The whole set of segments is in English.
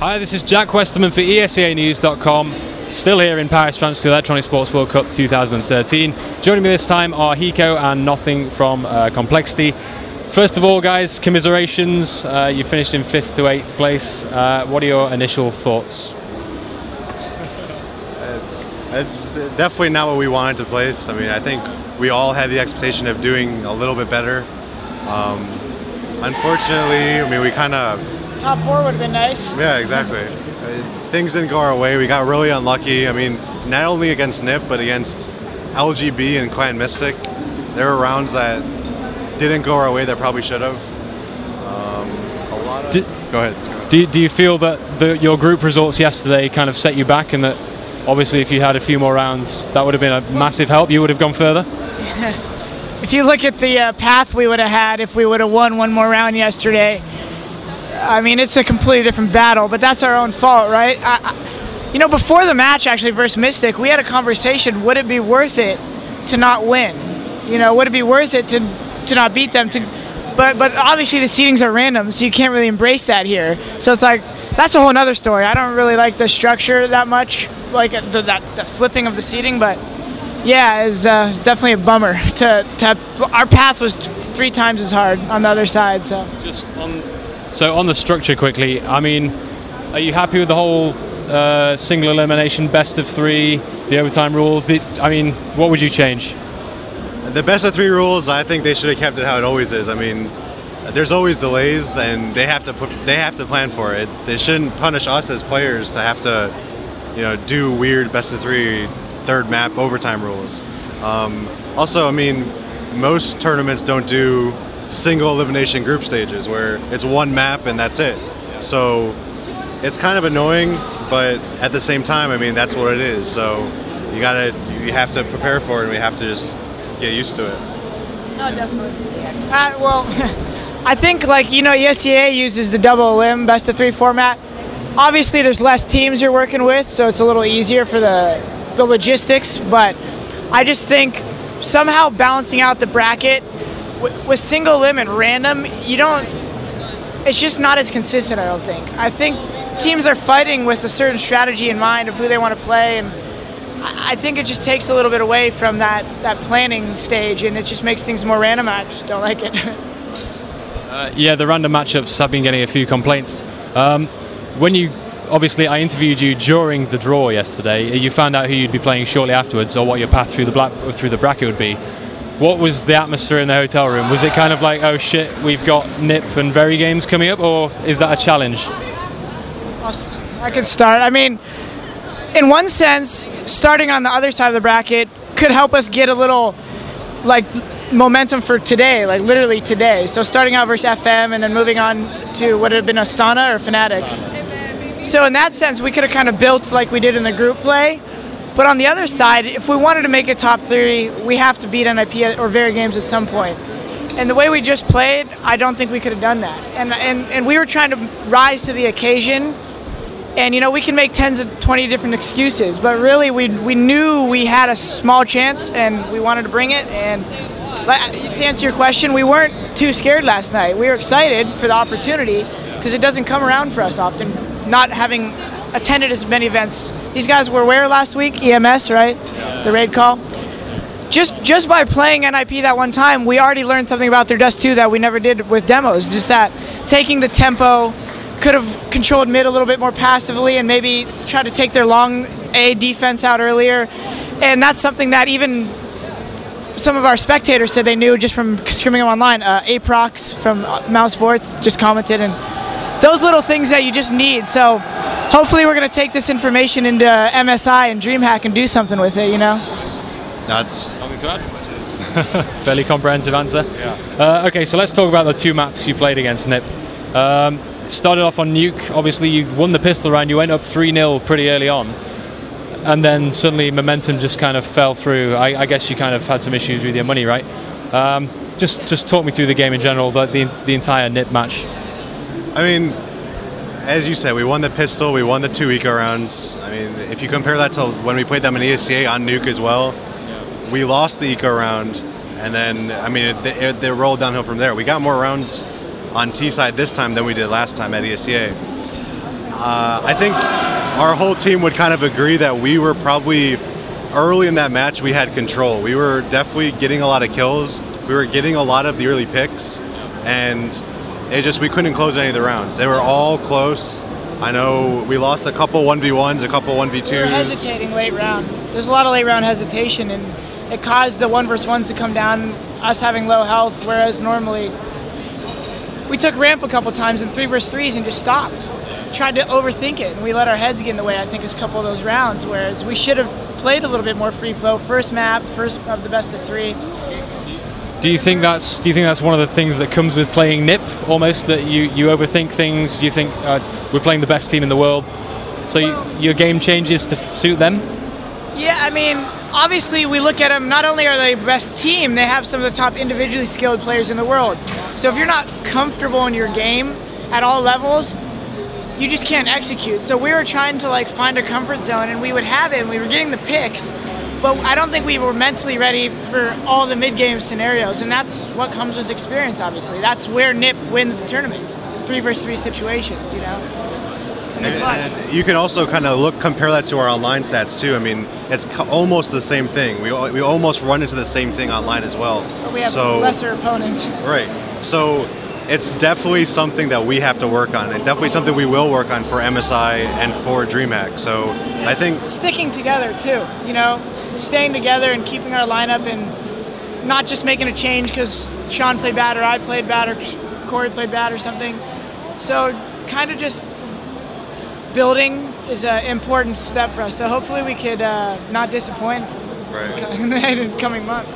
Hi, this is Jack Westerman for ESEA-news.com. Still here in Paris, France for the Electronic Sports World Cup 2013. Joining me this time are Hiko and n0thing from compLexity. First of all, guys, commiserations. You finished in 5th to 8th place. What are your initial thoughts? It's definitely not what we wanted to place. I mean, I think we all had the expectation of doing a little bit better. Unfortunately, I mean, we kind of... Top 4 would have been nice. Yeah, exactly. Things didn't go our way. We got really unlucky. I mean, not only against NIP, but against LGB and Clan Mystic. There were rounds that didn't go our way that probably should have. Go ahead. Do you feel that your group results yesterday kind of set you back, and that obviously if you had a few more rounds, that would have been a massive help? You would have gone further? If you look at the path we would have had if we would have won one more round yesterday, I mean, it's a completely different battle, but that's our own fault, right? You know, before the match, actually, versus Mystic, we had a conversation, would it be worth it to not win? You know, would it be worth it to not beat them? But obviously the seedings are random, so you can't really embrace that here. So it's like, that's a whole other story. I don't really like the structure that much, like the flipping of the seeding, but yeah, it's definitely a bummer. Our path was 3 times as hard on the other side, so. So on the structure quickly, I mean, are you happy with the whole single elimination, best of 3, the overtime rules? I mean, what would you change? The best of 3 rules, I think they should have kept it how it always is. I mean, there's always delays, and they have to plan for it. They shouldn't punish us as players to have to, you know, do weird best of 3 third map overtime rules. Also, I mean, most tournaments don't do single elimination group stages where it's one map and that's it. So it's kind of annoying, but at the same time, I mean, that's what it is. So you have to prepare for it, and we have to just get used to it. No, definitely. Well, I think, like, you know, ESEA uses the double elim best of 3 format. Obviously, there's less teams you're working with, so it's a little easier for the logistics, but I just think somehow balancing out the bracket with single elim and random, it's just not as consistent, I don't think. I think teams are fighting with a certain strategy in mind of who they want to play, and I think it just takes a little bit away from that planning stage, and it just makes things more random. I just don't like it. Yeah, the random matchups have been getting a few complaints. Obviously, I interviewed you during the draw yesterday. You found out who you'd be playing shortly afterwards, or what your path through the bracket would be. What was the atmosphere in the hotel room? Was it kind of like, oh shit, we've got NIP and Very games coming up, or is that a challenge? I can start. I mean, in one sense, starting on the other side of the bracket could help us get a little, like, momentum for today, like literally today. So starting out versus FM and then moving on to what had been Astana or Fnatic. So in that sense, we could have kind of built like we did in the group play. But on the other side, if we wanted to make it top 3, we have to beat NIP or Very games at some point. And the way we just played, I don't think we could have done that. And we were trying to rise to the occasion. And, you know, we can make 10 to 20 different excuses, but really we knew we had a small chance and we wanted to bring it. And to answer your question, we weren't too scared last night. We were excited for the opportunity because it doesn't come around for us often, not having attended as many events. These guys were where last week? EMS, right? Yeah. The raid call. Just by playing NIP that one time, we already learned something about their Dust 2 that we never did with demos. Just that taking the tempo, could have controlled mid a little bit more passively and maybe try to take their long A defense out earlier. And that's something that even some of our spectators said they knew just from scrimming them online. Aprox from Mouse Sports just commented, and those little things that you just need. So hopefully we're going to take this information into MSI and DreamHack and do something with it, you know? That's nothing to add. Fairly comprehensive answer. Yeah. Okay, so let's talk about the 2 maps you played against NIP. Started off on Nuke. Obviously, you won the pistol round. You went up 3-0 pretty early on. And then suddenly momentum just kind of fell through. I guess you kind of had some issues with your money, right? Just talk me through the game in general, the entire NIP match. I mean, as you said, we won the pistol, we won the 2 eco rounds. I mean, if you compare that to when we played them in ESEA on Nuke as well, we lost the eco round, and then, I mean, they rolled downhill from there. We got more rounds on T side this time than we did last time at ESEA. I think our whole team would kind of agree that we were probably, early in that match, we had control. We were definitely getting a lot of kills. We were getting a lot of the early picks, and we couldn't close any of the rounds. They were all close. I know we lost a couple 1v1s, a couple 1v2s. We were hesitating late round. There's a lot of late round hesitation, and it caused the 1v1s to come down, us having low health, whereas normally we took ramp a couple times in 3v3s and just stopped. Tried to overthink it, and we let our heads get in the way, I think, is a couple of those rounds, whereas we should have played a little bit more free flow. First map, first of the best of 3. Do you think that's one of the things that comes with playing NIP, almost, that you overthink things, you think we're playing the best team in the world, so your game changes to suit them? Yeah, I mean, obviously we look at them, not only are they the best team, they have some of the top individually skilled players in the world. So if you're not comfortable in your game at all levels, you just can't execute. So we were trying to like find a comfort zone, and we would have it, and we were getting the picks, but I don't think we were mentally ready for all the mid-game scenarios, and that's what comes with experience, obviously. That's where NIP wins tournaments, 3v3 situations, you know? And you can also kind of compare that to our online stats too. I mean, it's almost the same thing. We almost run into the same thing online as well. But we have lesser opponents. Right. So it's definitely something that we have to work on, and definitely something we will work on for MSI and for DreamHack. So I think sticking together too, you know, staying together and keeping our lineup, and not just making a change because Sean played bad or I played bad or Corey played bad or something. So kind of just building is an important step for us. So hopefully we could not disappoint in the coming month.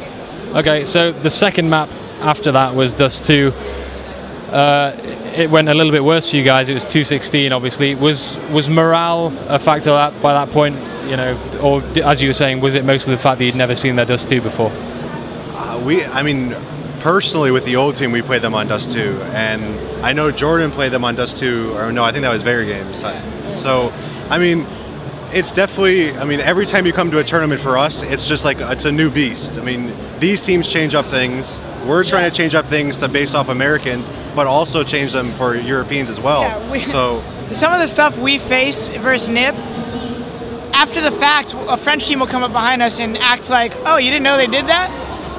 Okay, so the second map after that was Dust 2. It went a little bit worse for you guys. It was 216, obviously. Was morale a factor by that point, you know, or as you were saying, was it mostly the fact that you'd never seen their Dust 2 before? I mean, personally, with the old team, we played them on Dust 2, and I know Jordan played them on Dust 2, or no, I think that was Very Games. So, I mean, it's definitely, I mean, every time you come to a tournament for us, it's just like, it's a new beast. I mean, these teams change up things. We're trying to change up things to base off Americans, but also change them for Europeans as well. Yeah, so some of the stuff we face versus NIP, after the fact, a French team will come up behind us and act like, oh, you didn't know they did that?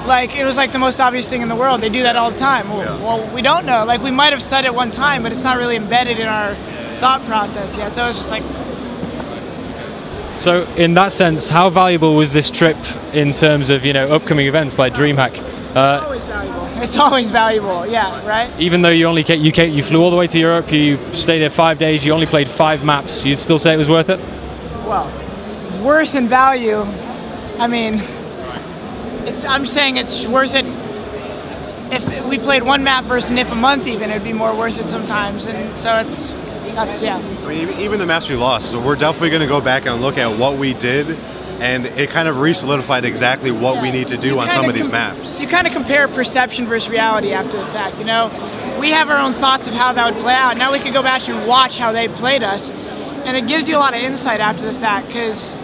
Like, it was like the most obvious thing in the world. They do that all the time. Well, we don't know. Like, we might have said it one time, but it's not really embedded in our thought process yet. So it's just like... So in that sense, how valuable was this trip in terms of, you know, upcoming events like DreamHack? Always valuable. It's always valuable, yeah, right? Even though you only you flew all the way to Europe, you stayed there 5 days, you only played 5 maps, you'd still say it was worth it? Well, worth and value, I mean, I'm saying it's worth it. If we played 1 map versus NIP a month even, it'd be more worth it sometimes, and so that's yeah. I mean, even the maps we lost, so we're definitely going to go back and look at what we did, and it kind of re-solidified exactly what we need to do on some of these maps. You kind of compare perception versus reality after the fact, you know? We have our own thoughts of how that would play out. Now we can go back and watch how they played us, and it gives you a lot of insight after the fact, because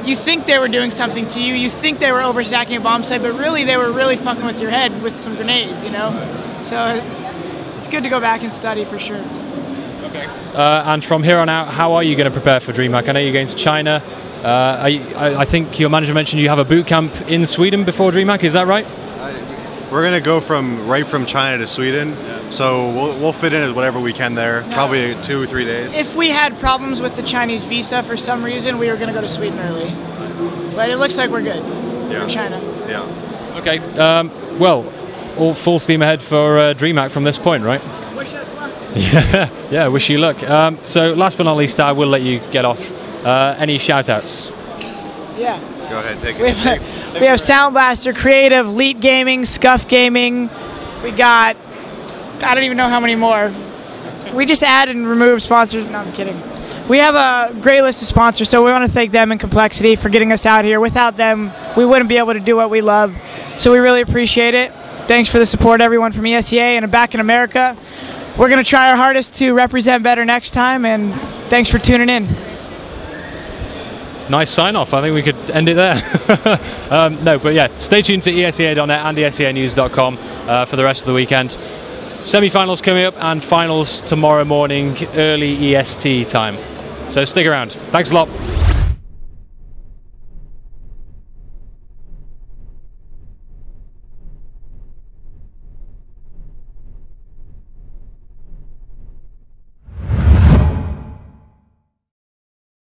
you think they were doing something to you, you think they were overstacking a bomb site, but really they were really fucking with your head with some grenades, you know? So it's good to go back and study for sure. Okay. And from here on out, how are you going to prepare for DreamHack? I know you're going to China. I think your manager mentioned you have a boot camp in Sweden before DreamHack. Is that right? We're going to go right from China to Sweden, so we'll fit in whatever we can there, probably 2 or 3 days. If we had problems with the Chinese visa for some reason, we were going to go to Sweden early. But it looks like we're good for China. Yeah. Okay. Well, all full steam ahead for DreamHack from this point, right? Wish us luck. Yeah, wish you luck. So last but not least, I will let you get off. Any shout-outs? Yeah. Go ahead, take it. We have Sound Blaster, Creative, Leet Gaming, Scuff Gaming. We got, I don't even know how many more. We just added and removed sponsors. No, I'm kidding. We have a great list of sponsors, so we want to thank them and compLexity for getting us out here. Without them, we wouldn't be able to do what we love. So we really appreciate it. Thanks for the support, everyone from ESEA and back in America. We're going to try our hardest to represent better next time, and thanks for tuning in. Nice sign-off. I think we could end it there. No, but yeah, stay tuned to ESEA.net and ESEAnews.com for the rest of the weekend. Semi-finals coming up and finals tomorrow morning, early EST time. So stick around. Thanks a lot.